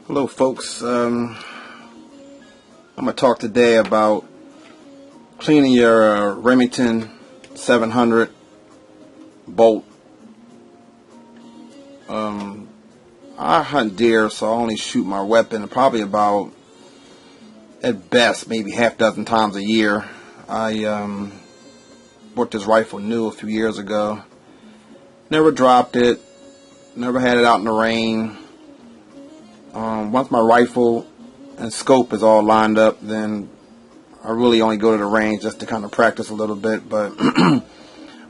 Hello folks, I'm going to talk today about cleaning your Remington 700 bolt. I hunt deer, so I only shoot my weapon probably about, at best, maybe half dozen times a year. I bought this rifle new a few years ago. Never dropped it, never had it out in the rain. Once my rifle and scope is all lined up, then I really only go to the range just to kind of practice a little bit. But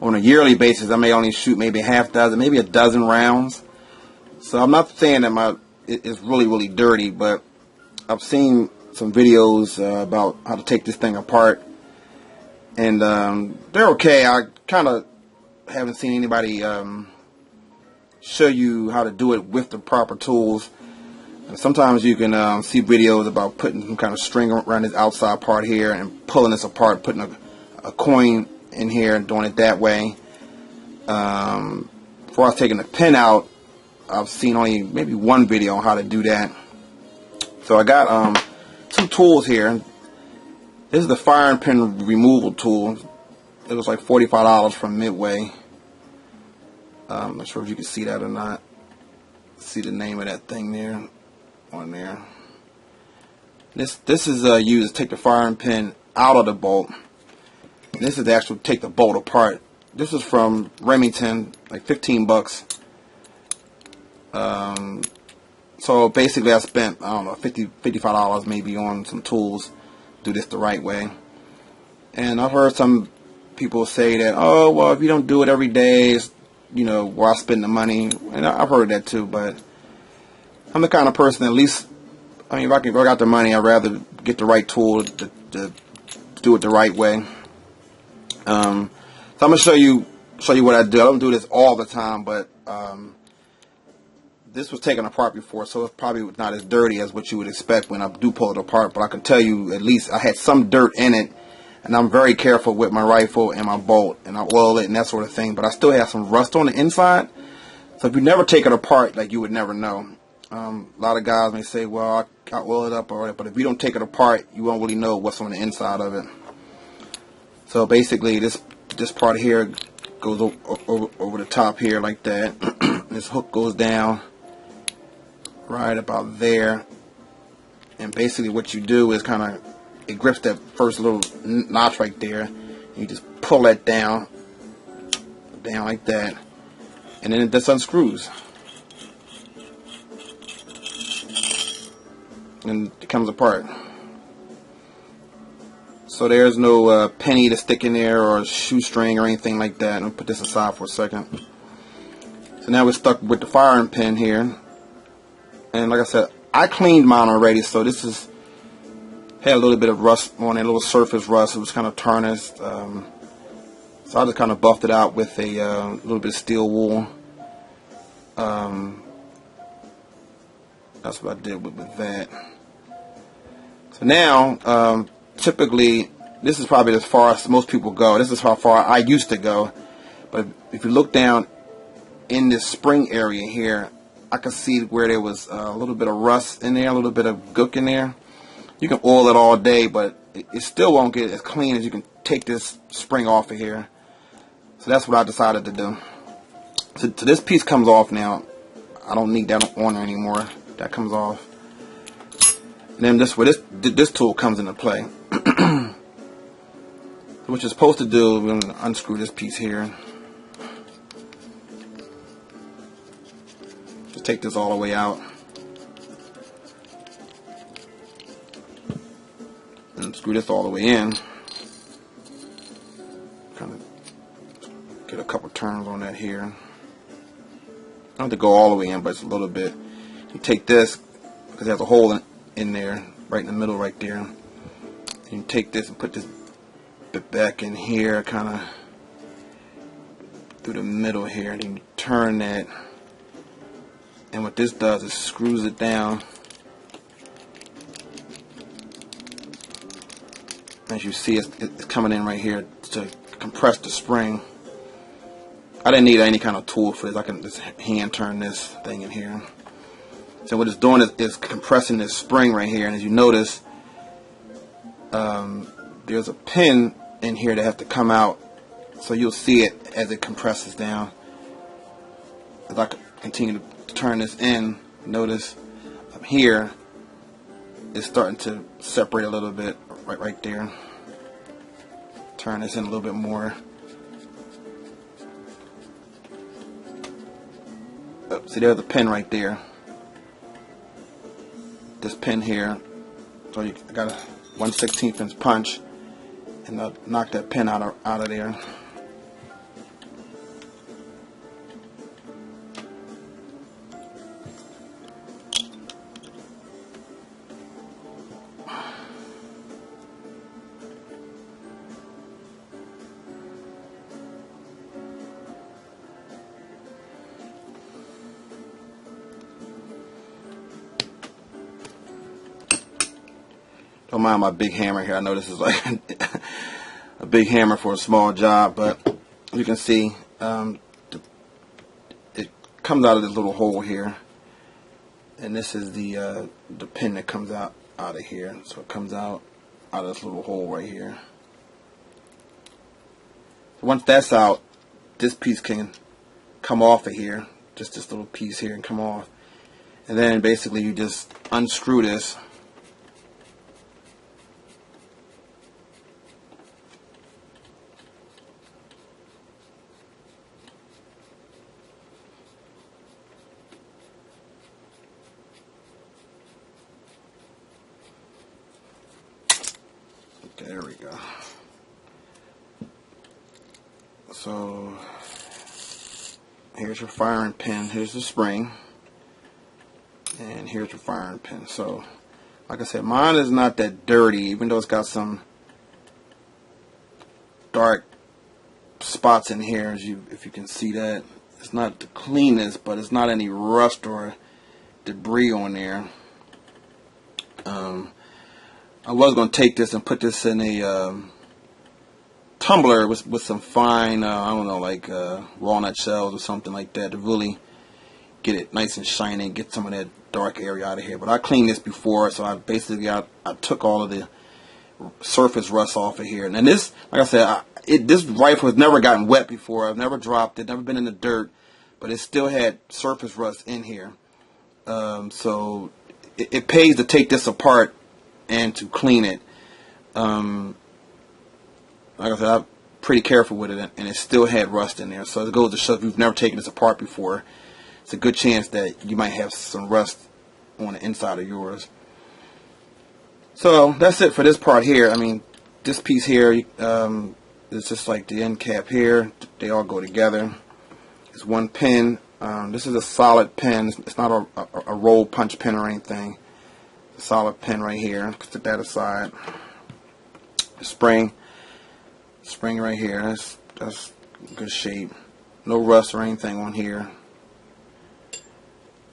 on a yearly basis, I may only shoot maybe half dozen, maybe a dozen rounds. So I'm not saying that it's really dirty, but I've seen some videos about how to take this thing apart, and they're okay. I kind of haven't seen anybody show you how to do it with the proper tools. Sometimes you can see videos about putting some kind of string around this outside part here and pulling this apart, putting a coin in here and doing it that way. Before I was taking the pin out, I've seen only maybe one video on how to do that. So I got two tools here. This is the firing pin removal tool. It was like $45 from Midway. I'm not sure if you can see that or not. See the name of that thing there. On there. This is used to take the firing pin out of the bolt. This is to actually take the bolt apart. This is from Remington, like 15 bucks. So basically I spent, I don't know, $55 maybe on some tools. Do this the right way. And I've heard some people say that, oh well, if you don't do it every day, it's, you know, why spend the money? And I've heard that too, but I'm the kind of person, at least, I mean, if I got the money, I'd rather get the right tool to do it the right way. So I'm gonna show you what I do. I don't do this all the time, but this was taken apart before, so it's probably not as dirty as what you would expect when I do pull it apart. But I can tell you, at least I had some dirt in it, and I'm very careful with my rifle and my bolt, and I oil it and that sort of thing. But I still have some rust on the inside, so if you never take it apart, like, you would never know. A lot of guys may say, well, I oil it up, alright, but if you don't take it apart, you won't really know what's on the inside of it. So basically, this part here goes over the top here like that. This hook goes down right about there, and basically what you do is kind of, it grips that first little notch right there, and you just pull that down like that, and then it just unscrews. And it comes apart. So there's no penny to stick in there or shoestring or anything like that. I'll put this aside for a second. So now we're stuck with the firing pin here. And like I said, I cleaned mine already, so this is had a little bit of rust on it, a little surface rust. It was kind of tarnished. So I just kind of buffed it out with a little bit of steel wool. That's what I did with that. So now, typically, this is probably as far as most people go. This is how far I used to go. But if you look down in this spring area here, I can see where there was a little bit of rust in there, a little bit of gook in there. You can oil it all day, but it still won't get as clean as you can take this spring off of here. So that's what I decided to do. So this piece comes off now. I don't need that on there anymore. That comes off. And then this where this tool comes into play. What you're supposed to do, we're going to unscrew this piece here. Just take this all the way out. And screw this all the way in. Kind of get a couple turns on that here. I don't have to go all the way in, but it's a little bit. You take this, because it has a hole in there, right in the middle right there. And you take this and put this bit back in here, kind of through the middle here, and then you turn that. And what this does is screws it down. As you see, it's coming in right here to compress the spring. I didn't need any kind of tool for this. I can just hand turn this thing in here. So what it's doing is compressing this spring right here, and as you notice, there's a pin in here that has to come out, so you'll see it as it compresses down. As I continue to turn this in, notice up here it's starting to separate a little bit right there. Turn this in a little bit more. Oh, see, there's a pin right there. This pin here. So you got a 1/16 inch punch, and I'll knock that pin out of there. Don't mind my big hammer here. I know this is like a big hammer for a small job, but you can see it comes out of this little hole here, and this is the pin that comes out of here. So it comes out of this little hole right here. Once that's out, this piece can come off of here. Just this little piece here and come off, and then basically you just unscrew this. Okay, there we go. So here's your firing pin, here's the spring, and here's your firing pin. So like I said, mine is not that dirty, even though it's got some dark spots in here, if you can see that. It's not the cleanest, but it's not any rust or debris on there. I was going to take this and put this in a tumbler with some fine, I don't know, like walnut shells or something like that to really get it nice and shiny and get some of that dark area out of here. But I cleaned this before, so I basically I took all of the surface rust off of here. And then this, like I said, this rifle has never gotten wet before. I've never dropped it, never been in the dirt, but it still had surface rust in here. So it pays to take this apart and to clean it. Like I said, I'm pretty careful with it, and it still had rust in there. So it goes to show if you've never taken this apart before, it's a good chance that you might have some rust on the inside of yours. So that's it for this part here. I mean, this piece here, it's just like the end cap here. They all go together. It's one pin. This is a solid pin. It's not a roll punch pin or anything. It's a solid pin right here. Put that aside. The spring right here. That's good shape. No rust or anything on here.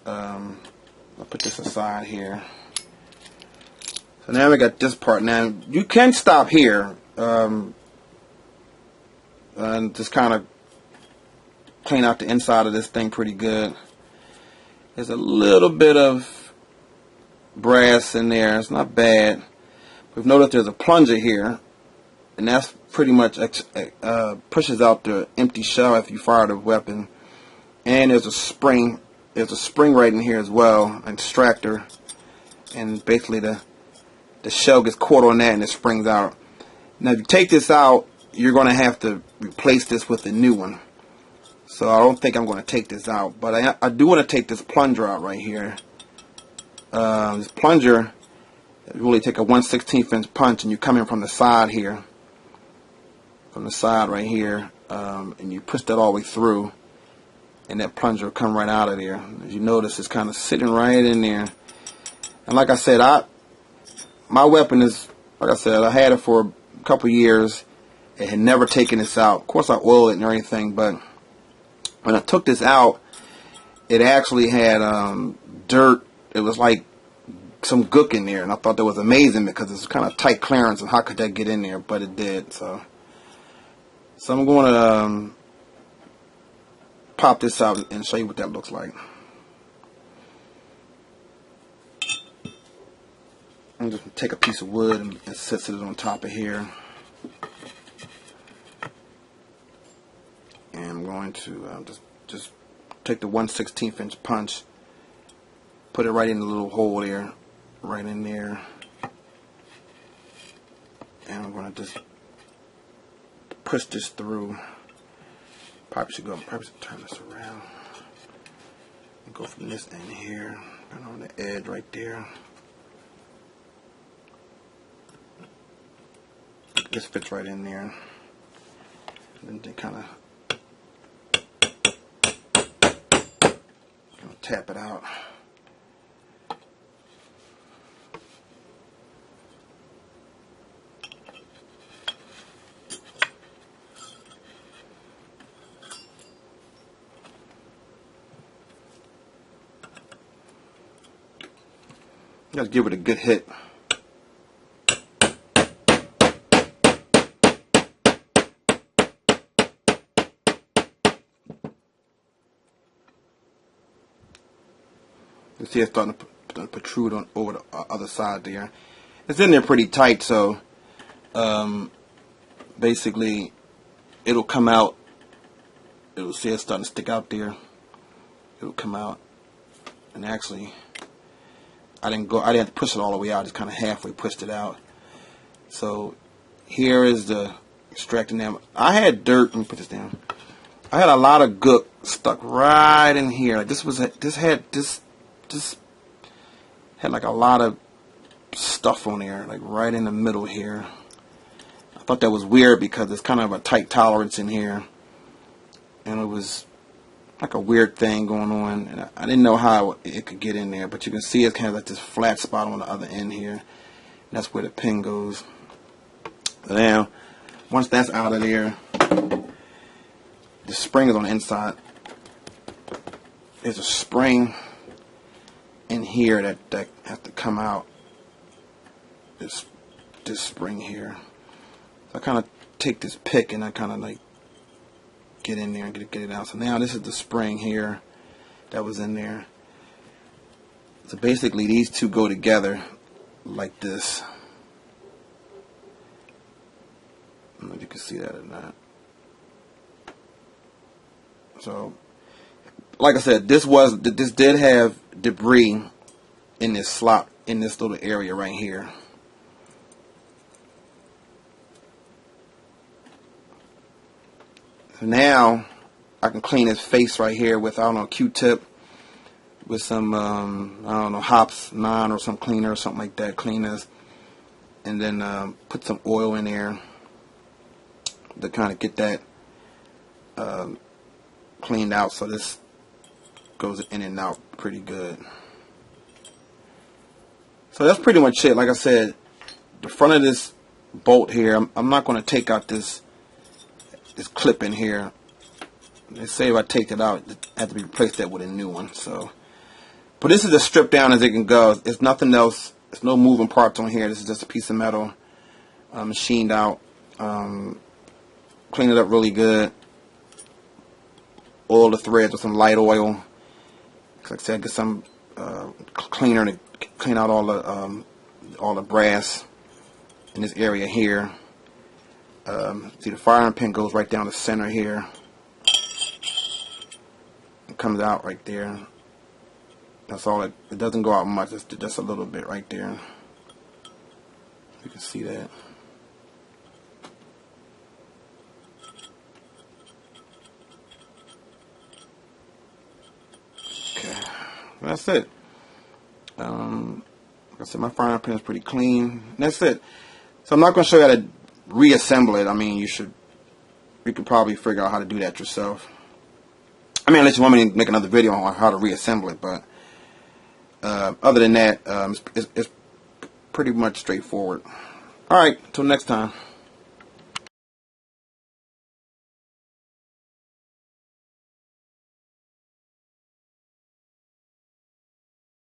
I'll put this aside here. So now we got this part. Now you can stop here and just kind of clean out the inside of this thing pretty good. There's a little bit of brass in there. It's not bad. We've noticed there's a plunger here, and that's pretty much pushes out the empty shell if you fire the weapon. And there's a spring. There's a spring right in here as well, an extractor, and basically the shell gets caught on that and it springs out. Now if you take this out, you're going to have to replace this with a new one. So I don't think I'm going to take this out, but I do want to take this plunger out right here. This plunger, you really take a 1/16 inch punch, and you come in from the side here, from the side right here, and you push that all the way through, and that plunger will come right out of there. As you notice, it's kind of sitting right in there. And like I said, my weapon is, like I said, I had it for a couple years. It had never taken this out. Of course, I oiled it and everything, but when I took this out, it actually had dirt. It was like some gook in there, and I thought that was amazing because it's kind of tight clearance, and how could that get in there? But it did. So I'm going to pop this out and show you what that looks like. I'm just take a piece of wood and sit it on top of here. And I'm going to just take the 1/16 inch punch, put it right in the little hole there, right in there. And I'm going to just push this through. Probably should turn this around. And go from this end here, and on the edge right there. This fits right in there. And then kind of tap it out. Just give it a good hit. You see it's starting to protrude on over the other side there. It's in there pretty tight, so basically it'll come out. It'll see it's starting to stick out there. It'll come out, and actually I didn't have to push it all the way out. Just kind of halfway pushed it out. So here is the extracting them. I had dirt. Let me put this down. I had a lot of gook stuck right in here. Like this had like a lot of stuff on there, like right in the middle here. I thought that was weird because it's kind of a tight tolerance in here, and it was like a weird thing going on, and I didn't know how it could get in there. But you can see it's kind of like this flat spot on the other end here. And that's where the pin goes. Now, once that's out of there, the spring is on the inside. There's a spring in here that has to come out. This spring here. So I kind of take this pick and I kind of like get in there and get it out. So now this is the spring here that was in there. So basically these two go together like this. I don't know if you can see that or not. So like I said, this did have debris in this slot, in this little area right here. So now I can clean his face right here with, I don't know, a Q-tip with some I don't know, Hops 9 or some cleaner or something like that. Clean this, and then put some oil in there to kind of get that cleaned out, so this goes in and out pretty good. So that's pretty much it. Like I said, the front of this bolt here, I'm not going to take out this clip in here. They say if I take it out, it has to be replaced that with a new one. So, but this is as stripped down as it can go. It's nothing else. There's no moving parts on here. This is just a piece of metal, machined out. Clean it up really good. Oil the threads with some light oil. Like I said, get some cleaner to clean out all the brass in this area here. See, the firing pin goes right down the center here. It comes out right there. That's all. It doesn't go out much. It's just a little bit right there. You can see that. Okay, that's it. Like I said, my firing pin is pretty clean. That's it. So I'm not going to show you how to reassemble it. I mean, you could probably figure out how to do that yourself. I mean, unless you want me to make another video on how to reassemble it, but other than that, it's pretty much straightforward. Alright, till next time.